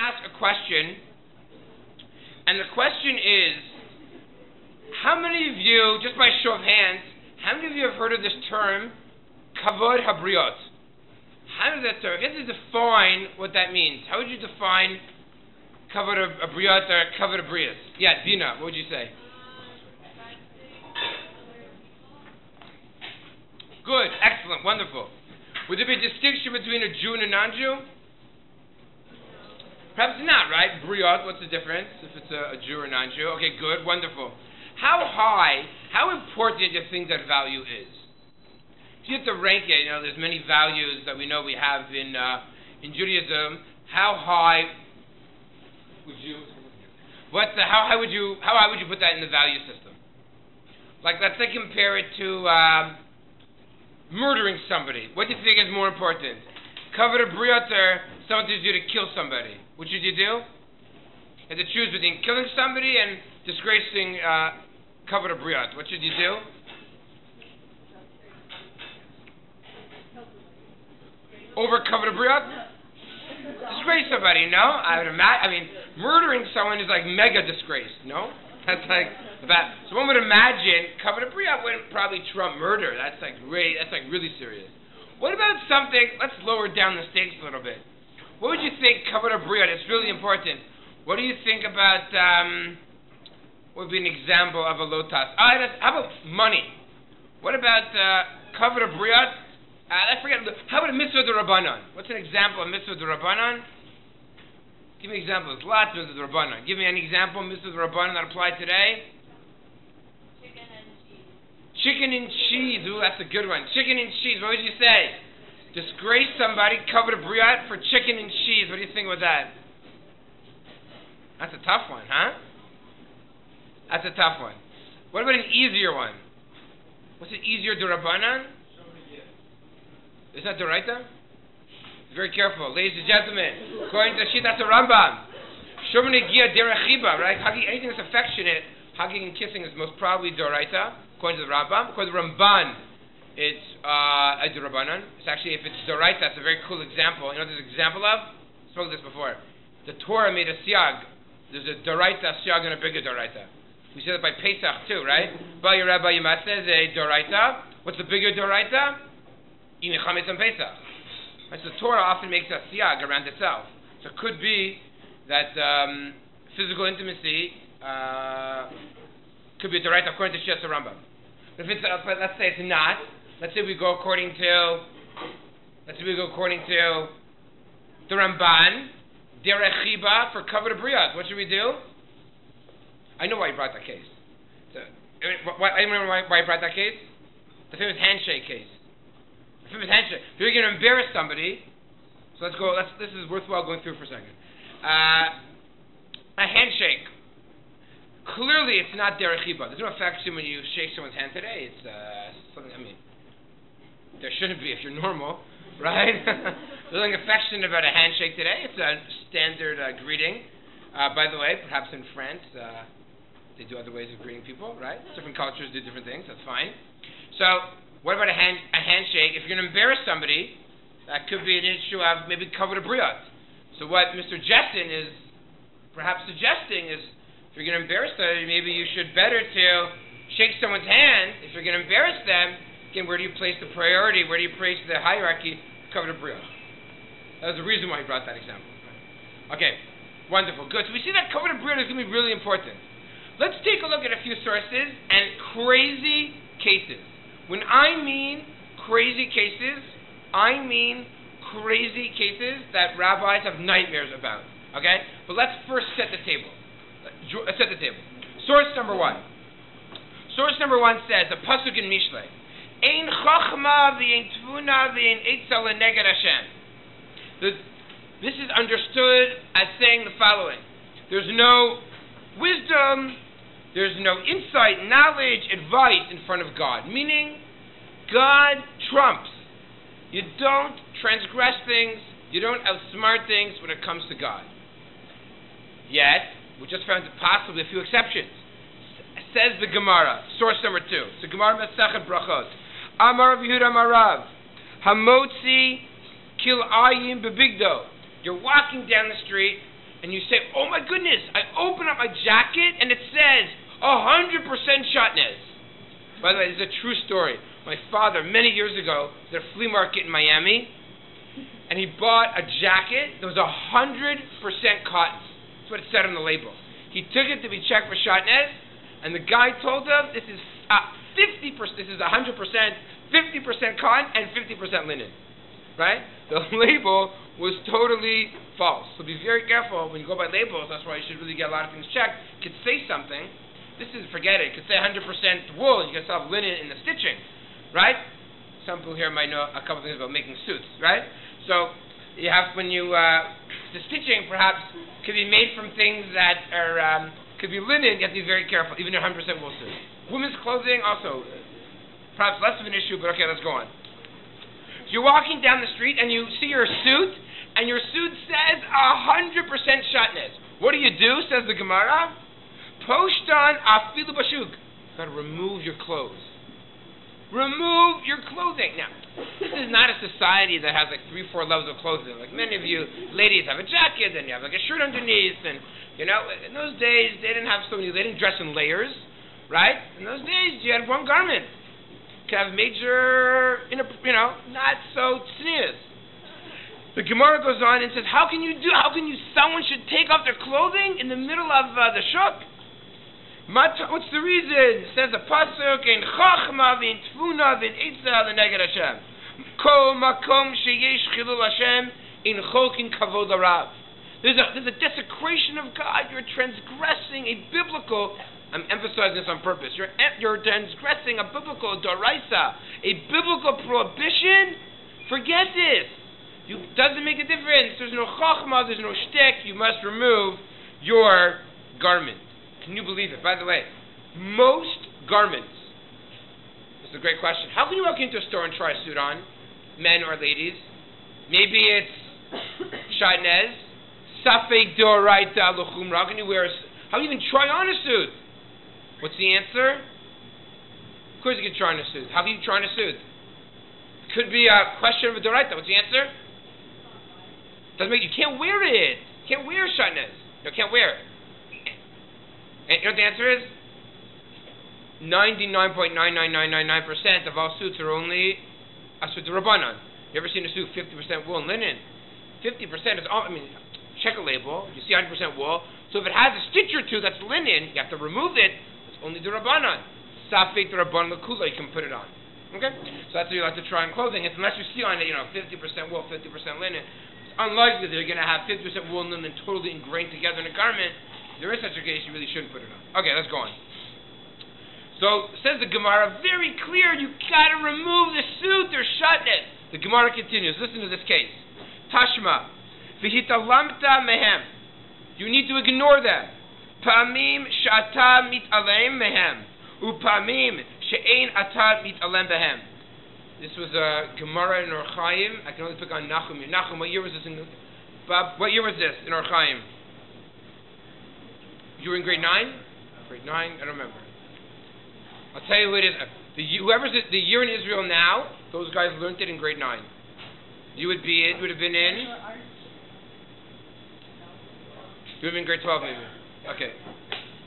ask a question, and the question is, how many of you, just by show of hands, how many of you have heard of this term, Kavod HaBrios? How does that term? If you have to define what that means, how would you define Kavod HaBrios or Kavod HaBrios? Yeah, Dina, what would you say? Good, excellent, wonderful. Would there be a distinction between a Jew and a non-Jew? Perhaps not, right? Briot, what's the difference if it's a Jew or a non-Jew? Okay, good, wonderful. How high, how important do you think that value is? If you have to rank it, there's many values that we know we have in Judaism. How high would you, how high would you put that in the value system? Like, let's say compare it to murdering somebody. What do you think is more important? Kavod HaBrios or someone tells you to kill somebody. What should you do? You have to choose between killing somebody and disgracing Kavod HaBrios. What should you do? Over Kavod HaBrios? Disgrace somebody, no? I mean, murdering someone is like mega disgrace, no? That's like that. So one would imagine Kavod HaBrios wouldn't probably trump murder. That's like really serious. What about something? Let's lower down the stakes a little bit. What would you think, Kavod HaBrios? It's really important. What do you think about? What would be an example of a lotas? How about money? What about Kavod HaBrios? I forget. How about a mitzvah d'Rabbanan? What's an example of mitzvah d'Rabbanan? Give me examples. Lots of mitzvah d'Rabbanan. Give me an example of mitzvah d'Rabbanan that apply today. Chicken and cheese. Chicken and cheese. Ooh, that's a good one. Chicken and cheese. What would you say? Disgrace somebody, Kavod HaBrios for chicken and cheese. What do you think about that? That's a tough one, huh? That's a tough one. What about an easier one? What's an easier d'Rabbanan? Is that d'Oraita? Very careful, ladies and gentlemen. According to Shitas Rambam, Shomer Negia Derech Chiba, right? Anything that's affectionate, hugging and kissing is most probably d'Oraita, according to the Rambam. According to the Ramban, it's a d'Rabbanan. It's actually, if it's d'Oraita, it's a very cool example. You know what there's an example of? I spoke this before. The Torah made a siag. There's a d'Oraita siag and a bigger d'Oraita. We say that by Pesach too, right? Ba Yerabba Yimaseh is a d'Oraita. What's the bigger d'Oraita? Ine Chametz and Pesach. Right, so the Torah often makes a siag around itself. So it could be that physical intimacy could be a d'Oraita according to Shitas Rambam. But if it's, let's say it's not. Let's say we go according to the Ramban, Derech Chiba for Kavod HaBrios. What should we do? I know why he brought that case. I remember why he brought that case. The famous handshake case. If you're going to embarrass somebody, so let's go. This is worthwhile going through for a second. A handshake. Clearly, it's not derech chiba. There's no affection when you shake someone's hand today. It's something. I mean, there shouldn't be if you're normal, right? There's nothing affectionate about a handshake today. It's a standard greeting. By the way, perhaps in France, they do other ways of greeting people, right? Different cultures do different things. That's fine. So. What about a handshake? If you're going to embarrass somebody, that could be an issue of maybe Kavod HaBrios. So what Mr. Jessen is perhaps suggesting is, if you're going to embarrass somebody, maybe you should better to shake someone's hand. If you're going to embarrass them, again, where do you place the priority? Where do you place the hierarchy? Kavod HaBrios. That was the reason why he brought that example. Okay, wonderful, good. So we see that Kavod HaBrios is going to be really important. Let's take a look at a few sources and crazy cases. When I mean crazy cases, I mean crazy cases that rabbis have nightmares about. Okay? But let's first set the table. Let's set the table. Source number one. Source number one says, a pasuk in Mishlei, Ein chachma v'ein tvuna v'ein etza leneged Hashem. This is understood as saying the following. There's no wisdom, there's no insight, knowledge, advice in front of God. Meaning, God trumps. You don't transgress things, you don't outsmart things when it comes to God. Yet, we just found possibly a few exceptions. Says the Gemara, source number two. So Gemara Masechet Brachot. Amar Rav Yehuda Marav, Hamotzi Kil Ayim Bebigdo. You're walking down the street, and you say, oh my goodness, I open up my jacket and it says 100% shotnez. By the way, this is a true story. My father, many years ago, was at a flea market in Miami, and he bought a jacket that was 100% cotton. That's what it said on the label. He took it to be checked for shotnez, and the guy told him, this is 50%, this is 100%, 50% cotton and 50% linen. Right? The label was totally false. So be very careful when you go by labels. That's why you should really get a lot of things checked. It could say something. This is, forget it. It could say 100% wool, and you can still have linen in the stitching. Right? Some people here might know a couple things about making suits. Right? So you have, when you, the stitching perhaps could be made from things that are, could be linen. You have to be very careful, even a 100% wool suit. Women's clothing also, perhaps less of an issue, but okay, let's go on. So you're walking down the street and you see your suit, and your suit says 100% shotnez. What do? Says the Gemara. Poshtan afilu bashuk. You've got to remove your clothes. Remove your clothing. Now, this is not a society that has like 3-4 levels of clothing. Like many of you ladies have a jacket, and you have like a shirt underneath, and you know, in those days they didn't have so many. They didn't dress in layers, right? In those days you had one garment. You could have major, not so tznius. The Gemara goes on and says, someone should take off their clothing in the middle of the shuk? What's the reason? It says the pasuk in Chachma v'in Tfuna v'in Eitzah l'neged Hashem. Kol makom sheyesh chilul Hashem in cholkin Kavod HaBrios. There's a desecration of God. You're transgressing a biblical. I'm emphasizing this on purpose. You're transgressing a biblical doraisa, a biblical prohibition. Forget this. It doesn't make a difference. There's no chachma. There's no shtick. You must remove your garment. Can you believe it? By the way, most garments. This is a great question. How can you walk into a store and try a suit on, men or ladies? Maybe it's shotnez, safek doraita l'chumra. How can you how do you even try on a suit? What's the answer? Of course you can try on a suit. How can you try on a suit? Could be a question of a doraita. What's the answer? You can't wear it. You can't wear shotnez. You can't wear it. And you know what the answer is? 99.99999% of all suits are only asut rabbanan. You ever seen a suit 50% wool and linen? 50% is all. Check a label. You see 100% wool. So if it has a stitch or two that's linen, you have to remove it. It's only the rabbanan. Safek the rabbanan l'kula. You can put it on. Okay. So that's what you like to try on clothing. It's unless you see on it, 50% wool, 50% linen. It's unlikely that you're going to have 50% wool and linen totally ingrained together in a garment. If there is such a case, you really shouldn't put it on. Okay, let's go on. So, says the Gemara, very clear, you gotta remove the suit, they're shotnez. The Gemara continues, listen to this case. Tashma, v'hitalamta mehem. You need to ignore them. Pa'amim she'ata mit'alem mehem. U'pa'amim she'ein ata mit'alem behem. This was a Gemara in Orchaim. I can only pick on Nachum. Nachum, what year was this in Orchaim? You were in grade 9? Grade 9? I don't remember. I'll tell you who it is. Whoever's the year in Israel now, those guys learned it in grade 9. It would have been in grade 12 maybe. Okay.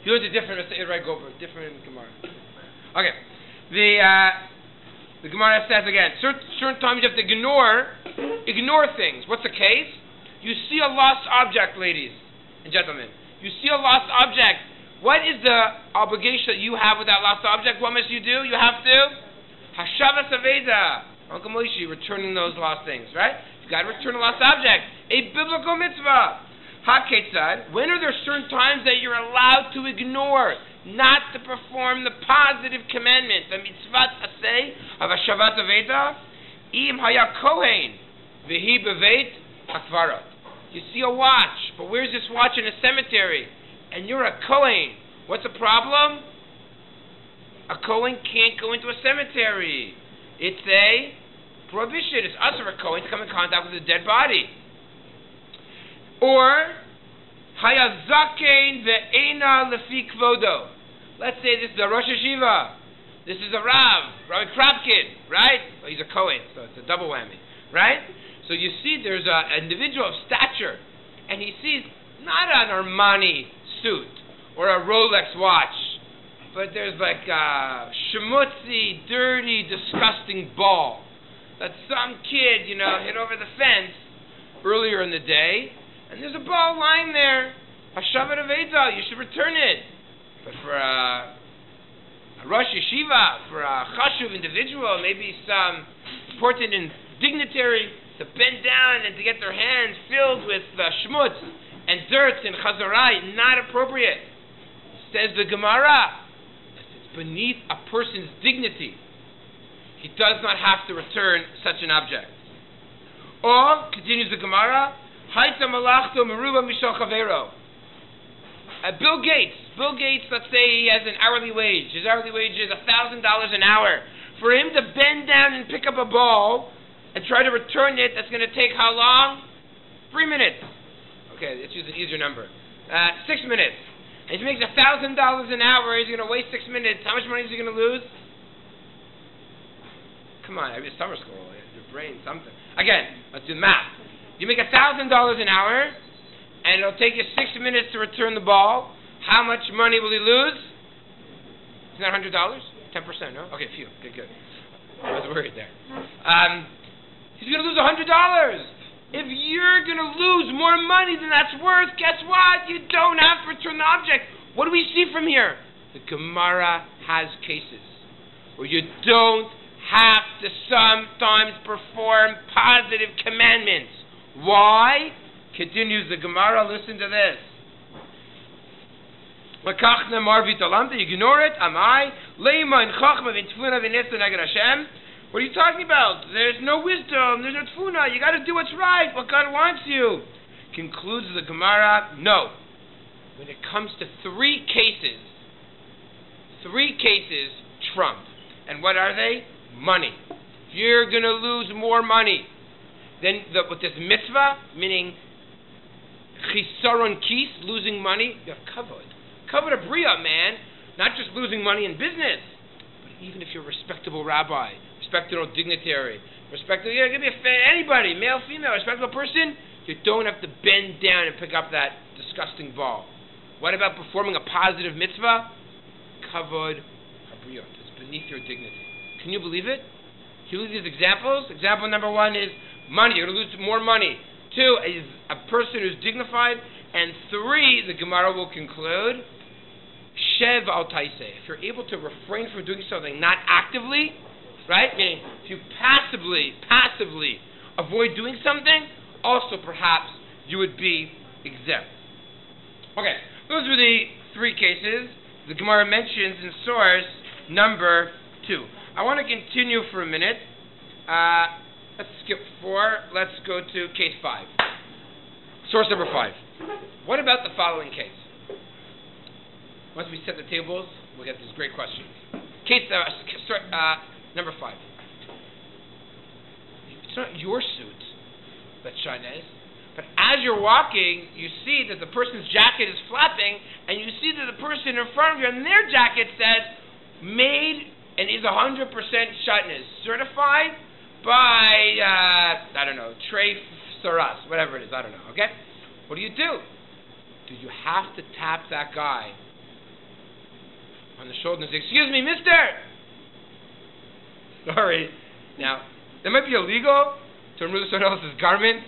You learned a different, right, Goldberg, different Gemara. Okay. The Gemara says again, certain times you have to ignore things. What's the case? You see a lost object, ladies and gentlemen. You see a lost object. What is the obligation that you have with that lost object? What must you do? You have to Hashavas Aveda. Uncle Moshe, returning those lost things, right? You've got to return a lost object. A biblical mitzvah. HaKetzad, when are there certain times that you're allowed to ignore, not to perform the positive commandment, the mitzvah aseh of Hashavat Aveda? Im haya kohen v'hi beveit hakvarat. You see a watch, but where's this watch? In a cemetery? And you're a Kohen. What's the problem? A Kohen can't go into a cemetery. It's a prohibition. It's us or a Kohen to come in contact with a dead body. Or, Hayazakein ve'ena lefi kvodo. Let's say this is a Rosh Hashiva. This is a Rabbi Krapkin, right? Well, he's a Kohen, so it's a double whammy, right? So you see there's an individual of stature, and he sees not an Armani suit or a Rolex watch, but there's like a schmutzy, dirty, disgusting ball that some kid, hit over the fence earlier in the day, and there's a ball lying there. Hashavat Aveda, you should return it. But for a Rosh Yeshiva, for a chashuv individual, maybe some important dignitary, to bend down and to get their hands filled with schmutz and dirt and chazarai, not appropriate. Says the Gemara, it's beneath a person's dignity. He does not have to return such an object. Or, continues the Gemara, Haita malachto meruba mishal chavero. Bill Gates, let's say he has an hourly wage. His hourly wage is $1,000 an hour. For him to bend down and pick up a ball and try to return it, that's going to take how long? 3 minutes. Okay, let's use an easier number. 6 minutes. And if he makes $1,000 an hour, he's going to waste 6 minutes. How much money is he going to lose? Come on, I mean, summer school, your brain, something. Again, let's do the math. You make $1,000 an hour, and it'll take you 6 minutes to return the ball. How much money will he lose? Isn't that $100? 10%, no? Okay, phew. Okay, good. I was worried there. He's going to lose $100. If you're going to lose more money than that's worth, guess what? You don't have to return the object. What do we see from here? The Gemara has cases where you don't have to sometimes perform positive commandments. Why? Continues the Gemara, listen to this. You ignore it, am I? What are you talking about? There's no wisdom, there's no tfuna, you got to do what's right, what God wants you. Concludes the Gemara, no. When it comes to three cases trump. And what are they? Money. You're going to lose more money. Then with this mitzvah, meaning chisaron kis, losing money, you have kavod. Kavod HaBrios, man. Not just losing money in business, but even if you're a respectable rabbi, respectable dignitary, it could be anybody, male, female, respectable person, you don't have to bend down and pick up that disgusting ball. What about performing a positive mitzvah? Kavod HaBrios. It's beneath your dignity. Can you believe it? Can you believe these examples? Example number one is money. You're going to lose more money. 2 is a person who's dignified. And 3, the Gemara will conclude, Shev al taiseh. If you're able to refrain from doing something, not actively, right? Meaning, if you passively avoid doing something, also perhaps you would be exempt. Okay, those were the 3 cases the Gemara mentions in source number 2. I want to continue for a minute. Let's skip 4. Let's go to case 5. Source number 5. What about the following case? Once we set the tables, we'll get these great questions. Case number 5. It's not your suit that's Chinese, but as you're walking, you see that the person's jacket is flapping, and you see that the person in front of you, and their jacket says, made and is 100% Shatnez, certified by, Trey Saras, whatever it is, I don't know, okay? What do? Do you have to tap that guy on the shoulder and say, excuse me, mister? Sorry. Now, that might be illegal to remove someone else's garment,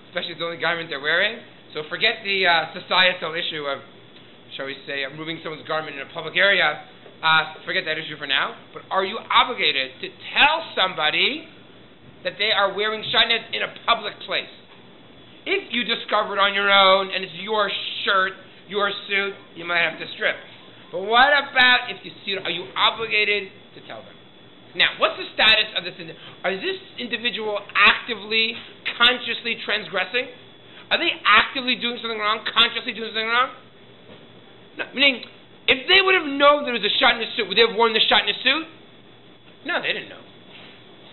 especially if it's the only garment they're wearing. So forget the societal issue of, shall we say, removing someone's garment in a public area. Forget that issue for now. But are you obligated to tell somebody that they are wearing shatnez in a public place? If you discover it on your own and it's your shirt, your suit, you might have to strip. But what about if you see it? Are you obligated to tell them? Now, what's the status of this? Is this individual actively, consciously transgressing? Are they actively doing something wrong, consciously doing something wrong? No, meaning, if they would have known there was a shatnez suit, would they have worn the shatnez suit? No, they didn't know.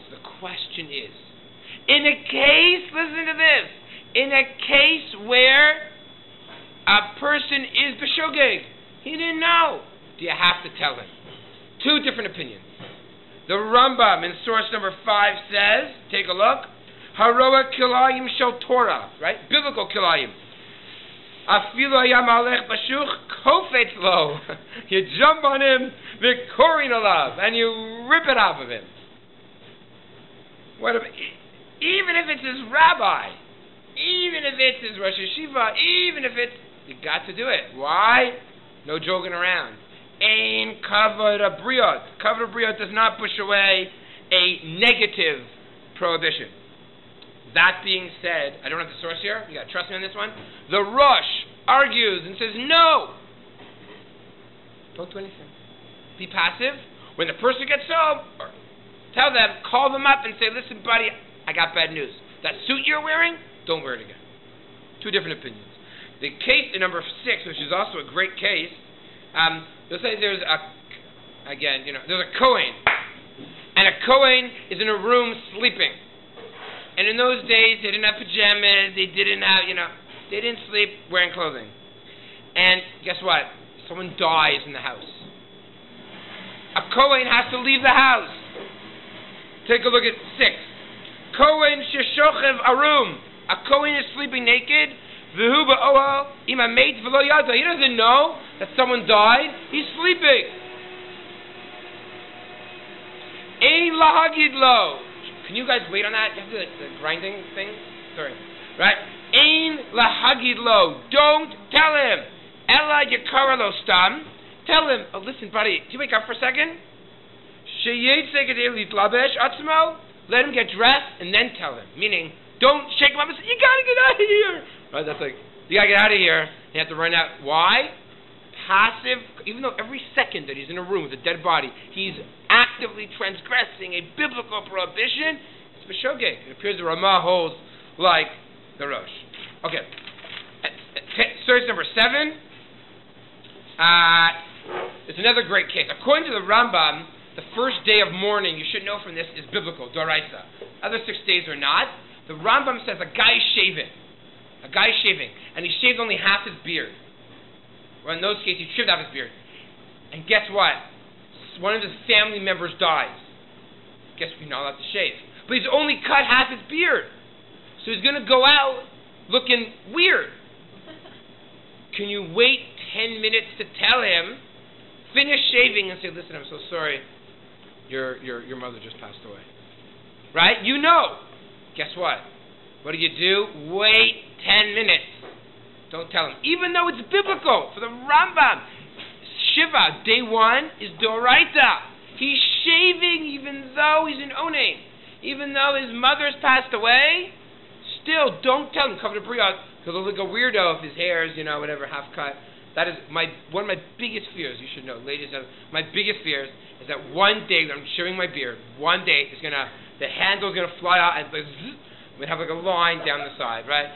So the question is, in a case, listen to this, in a case where a person is b'shogeg, he didn't know, do you have to tell him? 2 different opinions. The Rambam in source number 5 says, take a look, Haroa kilayim shel Torah, right? Biblical kilayim. Afilu hayam alech bashuch kofetz lo. You jump on him, v'korin alav, and you rip it off of him. What if, even if it's his rabbi, even if it's his Rosh Yeshiva, even if it's, you got to do it. Why? No joking around. Ein Kavod HaBrios. Kavod HaBrios does not push away a negative prohibition. That being said, I don't have the source here. You got to trust me on this one. The Rosh argues and says, no. Don't do anything. Be passive. When the person gets home, tell them, call them up and say, listen, buddy, I got bad news. That suit you're wearing, don't wear it again. Two different opinions. The case in number 6, which is also a great case, they'll say there's a Kohen. And a Kohen is in a room sleeping. And in those days, they didn't have pajamas, they didn't sleep wearing clothing. And guess what? Someone dies in the house. A Kohen has to leave the house. Take a look at 6. Kohen sheshochev arum. A Kohen is sleeping naked. V'hu ba'ohel im hamet v'lo yada. He doesn't know that someone died. He's sleeping. Ein lahagid lo. Can you guys wait on that? You have to do the grinding thing? Sorry. Right? Ein lahagid lo. Don't tell him. Ela yekara lo stam. Tell him, oh, listen, buddy, do you wake up for a second? Let him get dressed and then tell him. Meaning, don't shake him up and say, you gotta get out of here. Right? That's like, you gotta get out of here. You have to run out. Why? Passive, even though every second that he's in a room with a dead body, he's actively transgressing a biblical prohibition. It's b'shogeg. It appears the Ramah holds like the Rosh. Okay. Source number 7. It's another great case. According to the Rambam, the first day of mourning, you should know from this, is biblical, doraisa. Other 6 days are not. The Rambam says a guy is shaving. And he shaved only half his beard. Well, in those cases, he trimmed off his beard. And guess what? One of his family members dies. Guess we're not allowed to shave. But he's only cut half his beard. So he's going to go out looking weird. Can you wait 10 minutes to tell him, finish shaving, and say, listen, I'm so sorry, your mother just passed away. Right? You know. Guess what? What do? Wait 10 minutes. Don't tell him. Even though it's biblical, for the Rambam, Shiva, day 1, is Doraita. He's shaving even though he's an Onein. Even though his mother's passed away, still, don't tell him, Kavod HaBrios, because he'll look a weirdo if his hair is, whatever, half cut. That is one of my biggest fears, you should know, ladies and gentlemen. My biggest fears is that one day, when I'm shaving my beard, one day the handle's going to fly out and we have like a line down the side, right?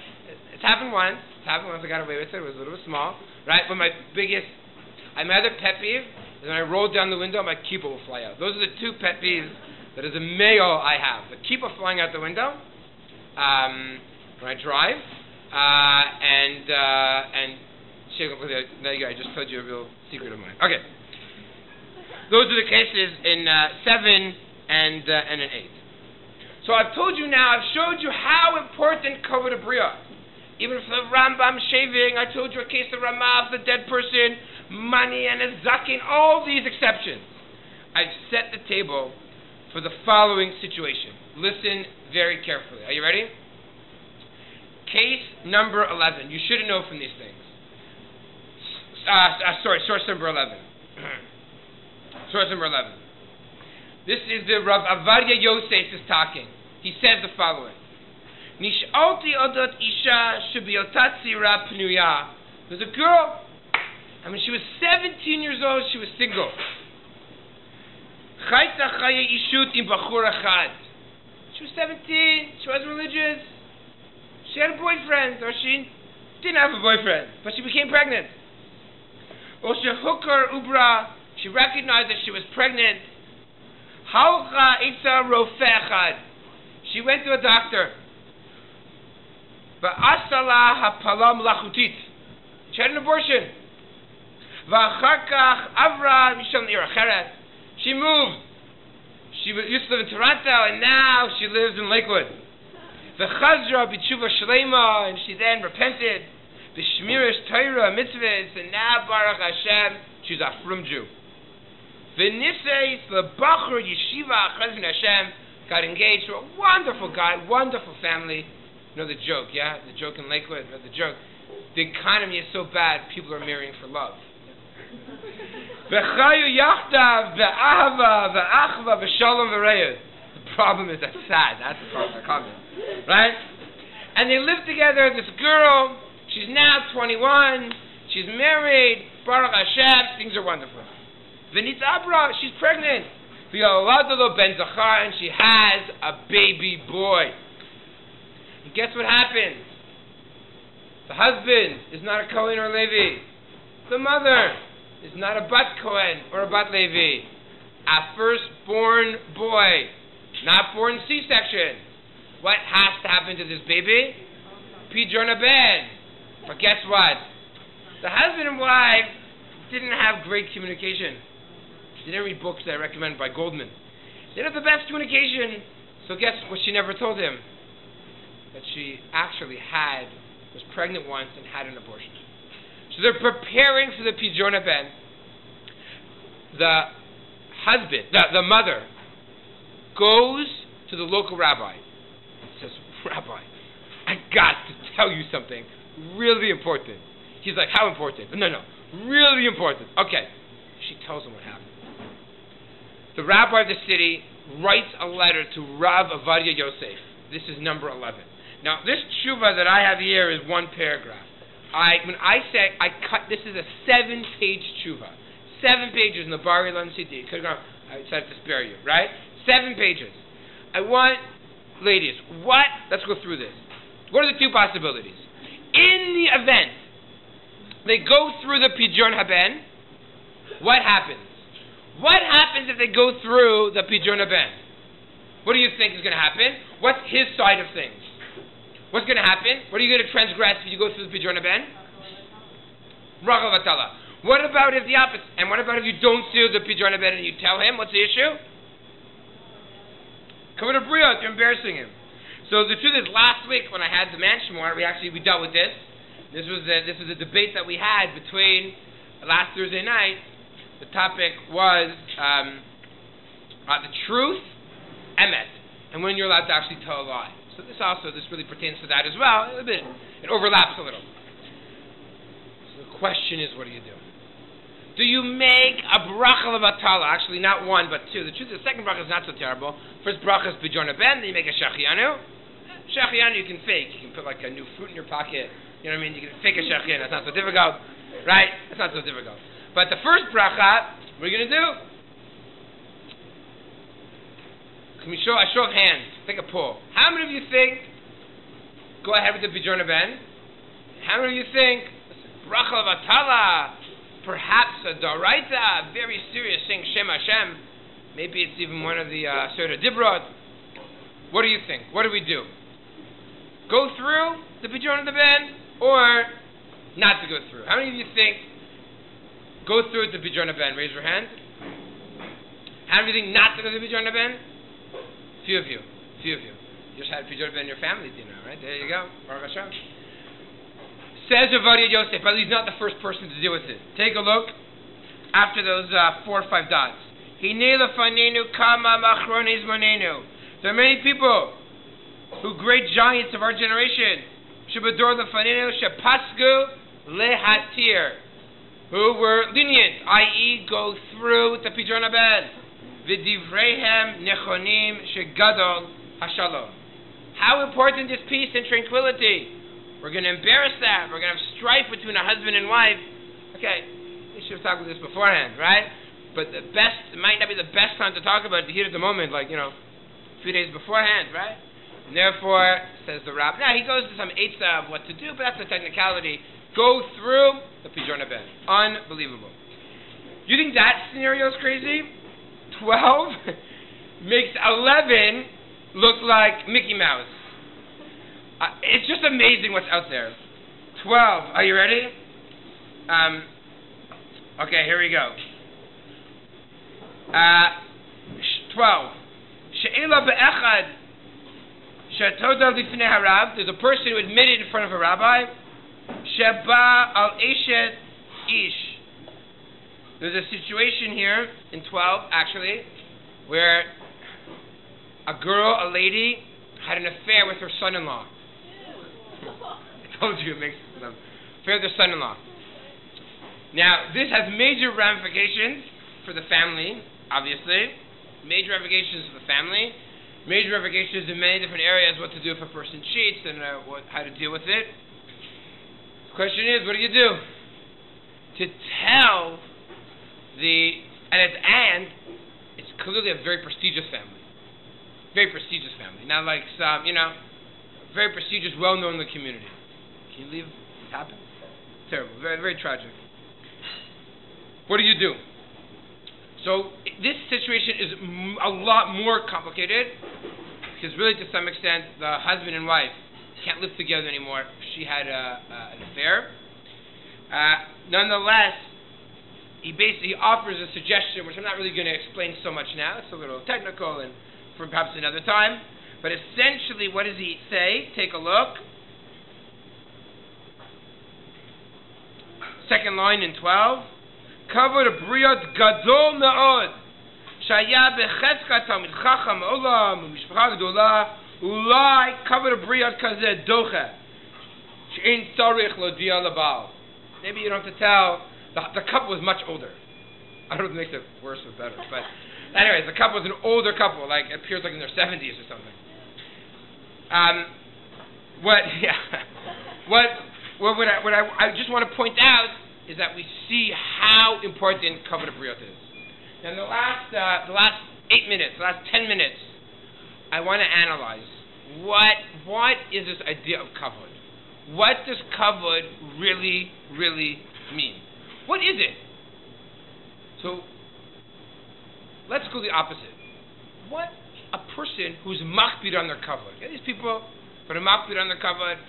It's happened once. I got away with it. It was a little bit small, right? But my other pet peeve is when I roll down the window, my kippah will fly out. Those are the 2 pet peeves that as a male I have. The kippah flying out the window when I drive, and I just told you a real secret of mine. Okay. Those are the cases in 7 and in 8. So I've told you now, I've showed you how important Kavod HaBrios. Even for the Rambam shaving, I told you a case of Ramah, the dead person, money and a zakin, all these exceptions. I've set the table for the following situation. Listen very carefully. Are you ready? Case number 11. You should know from these things. Source number 11. Source number 11. This is the Rav Avadia Yosef is talking. He says the following. Nish'alti odot isha shebiyota tzira pnuya. There's a girl, and when she was 17 years old, she was single. Chayta chaye ishut im bachur achad. She was 17, she wasn't religious. She had a boyfriend, or she didn't have a boyfriend, but she became pregnant. Or shehukar ubra, she recognized that she was pregnant. Halcha itza rofechad. She went to a doctor. Va'asala hapalam lachutit. She had an abortion. Va'acharkach avra misham niracheret. She moved. She used to live in Toronto, and now she lives in Lakewood. V'chazra b'tshuva shlema, and she then repented. B'shmirish Torah, mitzvahs, and now Baruch Hashem, she's a frum Jew. V'niseis l'bachur yeshiva chazon Hashem, got engaged to a wonderful guy, wonderful family. You know the joke, yeah? The joke in Lakewood, you know the joke. The economy is so bad, people are marrying for love. V'chayu yachdav, v'ahava, v'achva, v'shalom v'reyud. The problem is that's sad. That's the problem. Right? And they live together, this girl, she's now 21, she's married, Baruch Hashem, things are wonderful. V'nitz abra, she's pregnant. V'yoladolo ben zachar, and she has a baby boy. And guess what happens? The husband is not a Kohen or Levi. The mother is not a Bat Kohen or a Bat Levi. A firstborn boy, not born C-section. What has to happen to this baby? Pidyon ben. But guess what? The husband and wife didn't have great communication. They didn't read books that I recommend by Goldman. They didn't have the best communication. So guess what she never told him? That she actually was pregnant once and had an abortion. So they're preparing for the Pidyon ben. The husband, the mother, goes to the local rabbi and says, Rabbi, I got to tell you something really important. He's like, how important? No, really important. Okay. She tells him what happened. The rabbi of the city writes a letter to Rav Avadia Yosef. This is number 11. Now, this tshuva that I have here is one paragraph. When I say I cut, this is a 7-page tshuva. 7 pages in the Bar Ilan CD. I decided to spare you, right? 7 pages. I want, ladies, let's go through this. What are the two possibilities? In the event they go through the Pidyon ben, what happens? What happens if they go through the Pidyon ben? What do you think is going to happen? What's his side of things? What's going to happen? What are you going to transgress if you go through the Pidyon ben? Rachel Vatala. What about if the opposite? And what about if you don't do the Pidyon ben and you tell him? What's the issue? Kavod HaBrios, you're embarrassing him. So the truth is, last week when I had the Manshmore, we dealt with this. This was a debate that we had between last Thursday night. The topic was the truth, emet, and when you're allowed to actually tell a lie. So this really pertains to that as well. A bit, it overlaps a little. So the question is, what do you do? Do you make a bracha levatala? Actually, not one, but two. The truth is, the second bracha is not so terrible. First bracha is Pidyon ben, then you make a shechianu. Shechianu you can fake. You can put like a new fruit in your pocket. You know what I mean? You can fake a shechianu. That's not so difficult. Right? That's not so difficult. But the first bracha, what are you going to do? Can we show a show of hands? Take a poll. How many of you think, go ahead with the Pidyon ben? How many of you think, bracha levatala, perhaps a Doraita, very serious, saying Shem Hashem. Maybe it's even one of the Seder Dibrot. What do you think? What do we do? Go through the Pidyon ben or not to go through? How many of you think go through the Pidyon ben? Raise your hand. How many of you think not to go through the Pidyon ben? Few of you. You just had Pidyon ben in your family dinner, right? There you go. Baruch Hashem. Says Avadia Yosef, but he's not the first person to deal with it. Take a look after those 4 or 5 dots. There are many people who great giants of our generation, who were lenient, i.e. go through the Pidyon ben. How important is peace and tranquility? We're going to embarrass that. We're going to have strife between a husband and wife. Okay, we should have talked about this beforehand, right? But it might not be the best time to talk about it, the heat of the moment, a few days beforehand, right? And therefore, says the Rabbi, now he goes to some eitzah of what to do, but that's a technicality. Go through the Pidyon ben. Unbelievable. You think that scenario is crazy? 12 makes 11 look like Mickey Mouse. It's just amazing what's out there. 12. Are you ready? Okay, here we go. 12. She'ela be'echad she'toda lifnei harav. There's a person who admitted in front of a rabbi. Sheba al Eshet Ish. There's a situation here in 12, actually, where a girl, a lady, had an affair with her son-in-law. I told you it makes them. Affair with her son-in-law. Now, this has major ramifications for the family, obviously. Major ramifications for the family. Major ramifications in many different areas, what to do if a person cheats and how to deal with it. The question is, what do you do? To tell and it's clearly a very prestigious family. Very prestigious family. Not like some, very prestigious, well-known in the community. Can you believe this happened? Terrible. Very, very tragic. What do you do? So this situation is a lot more complicated because really, to some extent, the husband and wife can't live together anymore. She had an affair. Nonetheless, he basically offers a suggestion, which I'm not really going to explain so much now. It's a little technical and for perhaps another time. But essentially, what does he say? Take a look. Second line in 12. Kavod HaBrios gadol me'od. Shaya bechezkat tamid chacham olam u'mishpacha gdola ulai kavod HaBrios kazeh doche she'ein tzarich lodia lebal. Maybe you don't have to tell. The couple was much older. I don't know if it makes it worse or better, but anyways, the couple was an older couple, like it appears like in their 70s or something. What I just want to point out is that we see how important Kavod HaBrios is. Now, the last 8 minutes, the last 10 minutes, I want to analyze what is this idea of kavod? What does kavod really mean? What is it? So, let's go the opposite. What a person who's makbid on their kavod. These people that are makbid on their kavod,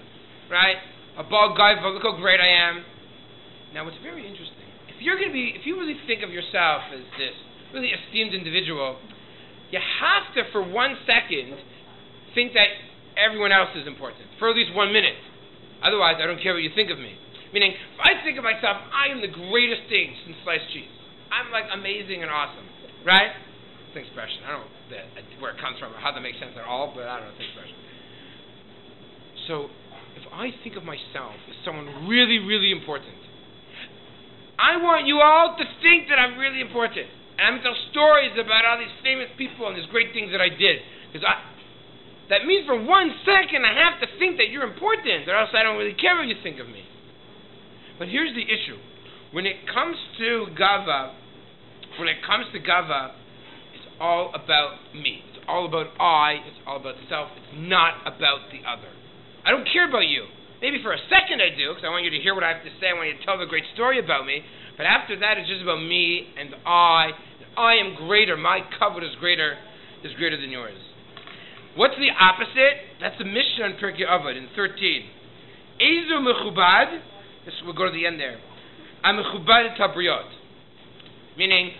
right? A bald guy, look how great I am. Now, what's very interesting, if you really think of yourself as this really esteemed individual, you have to, for 1 second, think that everyone else is important, for at least 1 minute. Otherwise, I don't care what you think of me. Meaning, if I think of myself, I am the greatest thing since sliced cheese. I'm like amazing and awesome, right? It's an expression. I don't know where it comes from or how that makes sense at all, but I don't know, it's an expression. So, if I think of myself as someone really important, I want you all to think that I'm really important. And I'm going to tell stories about all these famous people and these great things that I did. Because that means for 1 second I have to think that you're important, or else I don't really care what you think of me. But here's the issue. When it comes to gava, it's all about me. It's all about I. It's all about self. It's not about the other. I don't care about you. Maybe for a second I do, because I want you to hear what I have to say. I want you to tell the great story about me. But after that, it's just about me and I. I am greater. My kavod is greater than yours. What's the opposite? That's the mission on Pirkei Avot in 13. Ezu mechubad. We'll go to the end there. I'm mechubad tabriot. Meaning,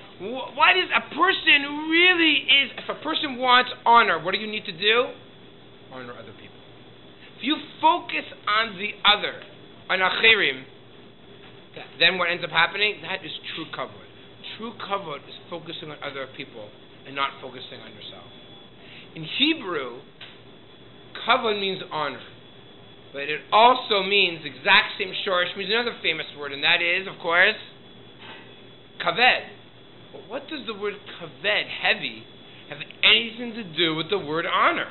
what is a person really is? If a person wants honor, what do you need to do? Honor other people. If you focus on the other, on achirim, then what ends up happening? That is true kavod. True kavod is focusing on other people and not focusing on yourself. In Hebrew, kavod means honor. But it also means, exact same shorish, means another famous word, and that is, of course, kaved. But what does the word kaved, heavy, have anything to do with the word honor?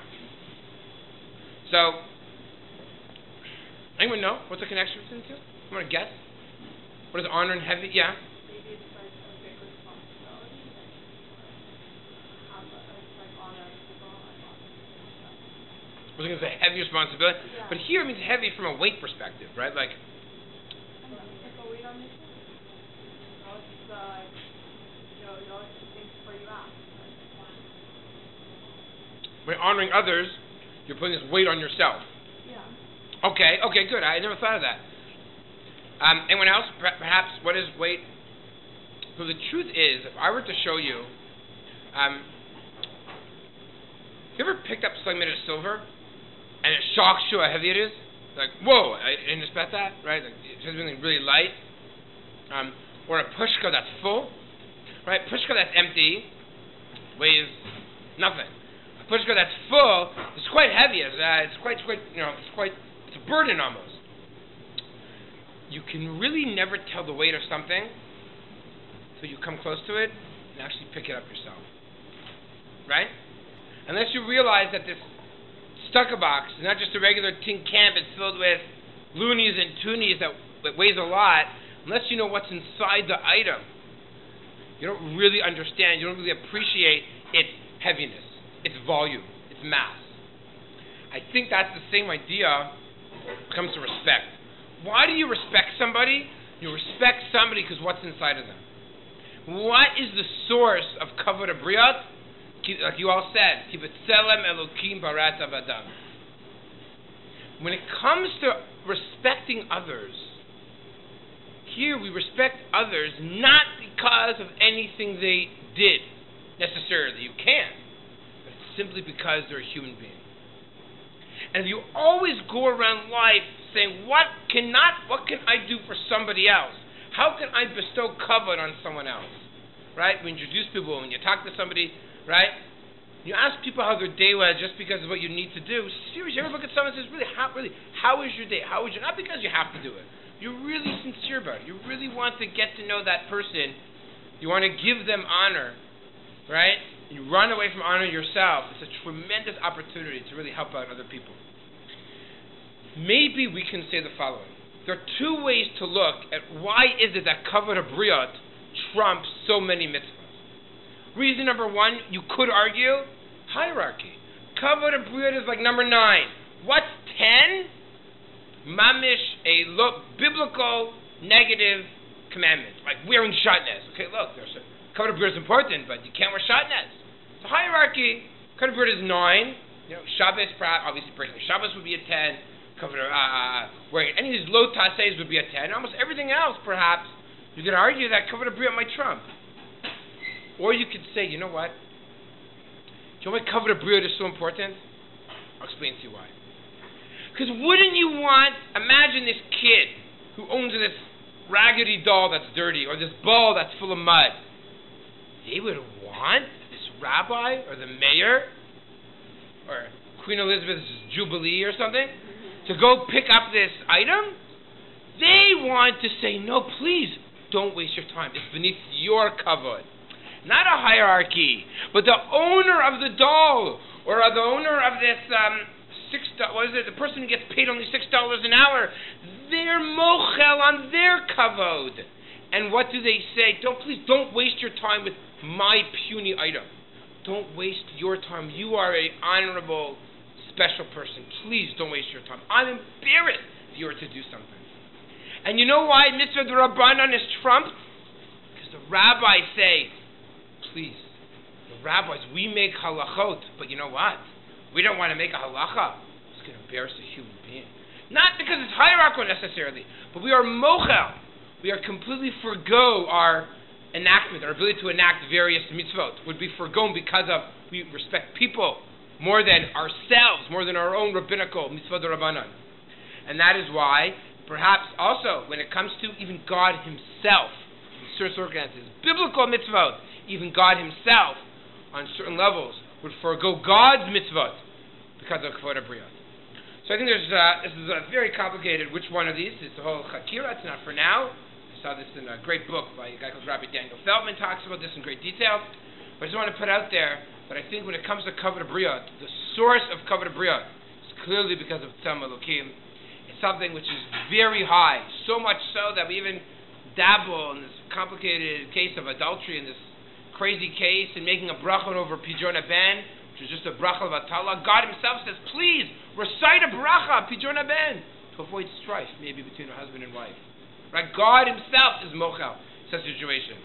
So, anyone know what's the connection between the two? You want to guess? What is honor and heavy? Yeah? Maybe it's like a big responsibility. Like honor people and honor. I was going to say heavy responsibility, Yeah. but here it means heavy from a weight perspective, right? Like, Like a weight on your shoulders. You always think before you ask. when honoring others, you're putting this weight on yourself. Yeah. Okay, good. I never thought of that. Anyone else? Perhaps, what is weight? So the truth is, if I were to show you, you ever picked up something made of silver, and it shocks you how heavy it is? Like, whoa, I didn't expect that, right? Like, something really light. Or a pushka that's full, right? Pushka that's empty weighs nothing. A pushka that's full is quite heavy. It's a burden almost. You can really never tell the weight of something until you come close to it and actually pick it up yourself, right? Unless you realize that this stucco box is not just a regular tin can that's filled with loonies and toonies that weighs a lot. Unless you know what's inside the item, you don't really understand, you don't really appreciate its heaviness, its volume, its mass. I think that's the same idea when it comes to respect. Why do you respect somebody? You respect somebody because what's inside of them. What is the source of Kavod HaBrios? Like you all said, Ki b'tzelem Elokim barat Adam. When it comes to respecting others, here we respect others not because of anything they did, necessarily. You can. But it's simply because they're a human being. And if you always go around life saying, what can I do for somebody else? How can I bestow kavod on someone else? Right? We introduce people, when you talk to somebody, right? You ask people how their day was just because of what you need to do. Seriously, you ever look at someone and says, how was your day? Not because you have to do it. You're really sincere about it. You really want to get to know that person. You want to give them honor, right? You run away from honor yourself. It's a tremendous opportunity to really help out other people. Maybe we can say the following. There are two ways to look at why is it that Kavod HaBrios trumps so many mitzvahs. Reason number one, you could argue, hierarchy. Kavod HaBrios is like number 9. What's 10? Mamish, a biblical negative commandment, like wearing shatnez. Okay, look, Kavod HaBrios is important, but you can't wear shatnez. The hierarchy, Kavod HaBrios is 9. Shabbos, obviously breaking Shabbos would be a 10. Wearing any of these low tases would be a 10. Almost everything else, perhaps, you could argue that Kavod HaBrios might trump. Or you could say, you know what? Do you know why Kavod HaBrios is so important? I'll explain to you why. Because wouldn't you imagine this kid who owns this raggedy doll that's dirty, or this ball that's full of mud. They would want this rabbi, or the mayor, or Queen Elizabeth's Jubilee or something, to go pick up this item. They want to say, no, please, don't waste your time. It's beneath your kavod. Not a hierarchy, but the owner of the doll, or the owner of this, the person who gets paid only $6 an hour, they're mochel on their kavod. And what do they say? Please don't waste your time with my puny item. Don't waste your time. You are an honorable, special person. Please don't waste your time. I'm embarrassed if you were to do something. And you know why mitzvah d'Rabbanan is trumped? Because the rabbis say, please, the rabbis, we make halachot, but you know what? We don't want to make a halacha. It's going to embarrass a human being. Not because it's hierarchical necessarily, but we are mochel. We are completely forgo our enactment, our ability to enact various mitzvot would be forgone because of we respect people more than ourselves, more than our own rabbinical mitzvah d'Rabbanan. And that is why, perhaps also, when it comes to even God himself, in certain circumstances, biblical mitzvot, even God himself, on certain levels, would forgo God's mitzvot because of Kavod HaBrios. So I think this is a very complicated which one of these. It's the whole chakira. It's not for now. I saw this in a great book by a guy called Rabbi Daniel Feldman, talks about this in great detail. But I just want to put out there that I think when it comes to Kavod HaBrios, the source of Kavod HaBrios is clearly because of Tzem Elokim. It's something which is very high, so much so that we even dabble in this complicated case of adultery, in this crazy case, and making a bracha over Pidyon Ben, which is just a bracha of Atala. God himself says, please, recite a bracha, Pidyon Ben, to avoid strife, maybe between a husband and wife. Right? God himself is mochel in such a situation.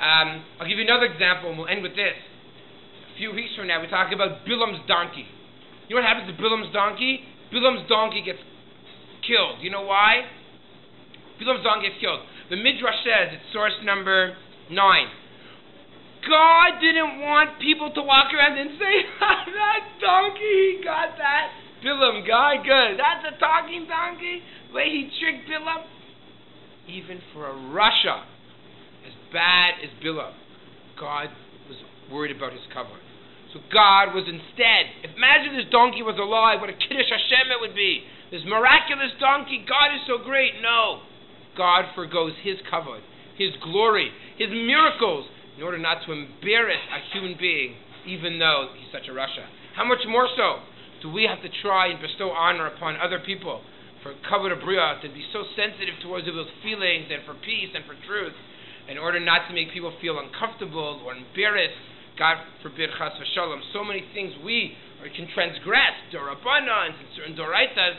I'll give you another example, and we'll end with this. A few weeks from now, we talk about Bilam's donkey. You know what happens to Bilam's donkey? Bilam's donkey gets killed. You know why? Bilam's donkey gets killed. The Midrash says, it's source number 9. God didn't want people to walk around and say, that donkey, he got that. Bilam, God, good. That's a talking donkey? The way he tricked Bilam? Even for a Russia as bad as Bilam, God was worried about his kavod. So God was instead, imagine this donkey was alive, what a Kiddush Hashem it would be. This miraculous donkey, God is so great. No. God forgoes his kavod, his glory, his miracles, in order not to embarrass a human being, even though he's such a Russia. How much more so do we have to try and bestow honor upon other people for Kavod HaBrios, and be so sensitive towards those feelings and for peace and for truth, in order not to make people feel uncomfortable or embarrassed. God forbid, chas v'shalom, so many things we can transgress, dorabanans and certain doraitas.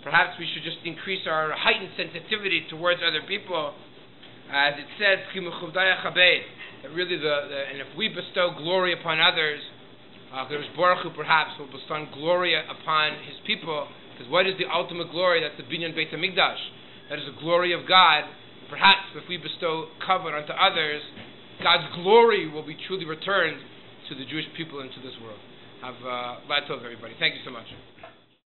Perhaps we should just increase our heightened sensitivity towards other people. As it says, that really and if we bestow glory upon others, there's Baruch Hu perhaps will bestow glory upon his people. Because what is the ultimate glory? That's the Binyan Beit HaMikdash. That is the glory of God. Perhaps if we bestow kavod onto others, God's glory will be truly returned to the Jewish people and to this world. Have Laila Tov, everybody. Thank you so much.